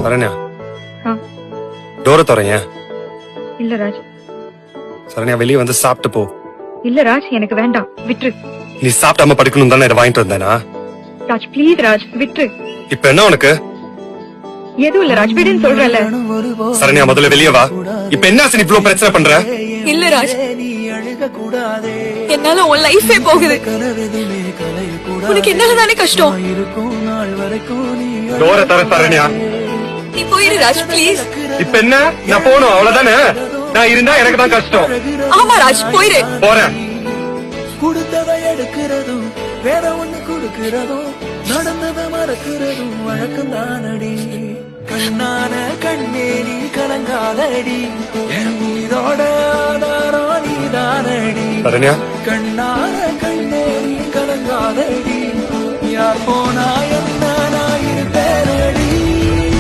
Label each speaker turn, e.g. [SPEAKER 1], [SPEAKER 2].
[SPEAKER 1] சரண்யா டோர தரேன்.
[SPEAKER 2] இல்ல ராஜ்.
[SPEAKER 1] சரண்யா வெளியே வந்து சாப்பிட்டு போ.
[SPEAKER 2] இல்ல ராஜ், எனக்கு வேண்டாம், விட்டுரு.
[SPEAKER 1] நீ சாப்பிடாம படிக்கணும் தானே இதை வாங்கிட்டு வந்தேனா?
[SPEAKER 2] ராஜ் ப்ளீஸ் ராஜ், விட்டுரு.
[SPEAKER 1] இப்ப என்ன உனக்கு?
[SPEAKER 2] எதுவும் இல்ல ராஜ், விடுன்னு சொல்றல.
[SPEAKER 1] சரண்யா முதல்ல வெளியே வா. இப்ப என்ன ஆசை இவ்வளவு பிரச்சனை பண்ற?
[SPEAKER 3] இல்ல ராஜ், என்னால உன் லைஃபே போகுது. உனக்கு என்னால தானே கஷ்டம்.
[SPEAKER 1] டோர தர சரண்யா.
[SPEAKER 3] நீ போயிரு ராஜ் ப்ளீஸ்.
[SPEAKER 1] இப்ப என்ன? நான் போகணும் அவ்வளவுதானே? நான் இருந்தா எனக்கு தான் கஷ்டம்.
[SPEAKER 3] ஆமா ராஜ், போயிரு.
[SPEAKER 1] போறேன்.
[SPEAKER 4] கொடுத்ததை எடுக்கிறதும் வேற ஒண்ணு கொடுக்கிறதும் நடந்ததை மறக்கிறதும் வழக்கம் தானடி. கண்ணான கண்ணே நீ கலங்காதடி, என் மீதோட ஆதாரம் நீ தானடி.
[SPEAKER 1] சரண்யா
[SPEAKER 4] கண்ணான கண்ணே நீ கலங்காதடி, யார் போனா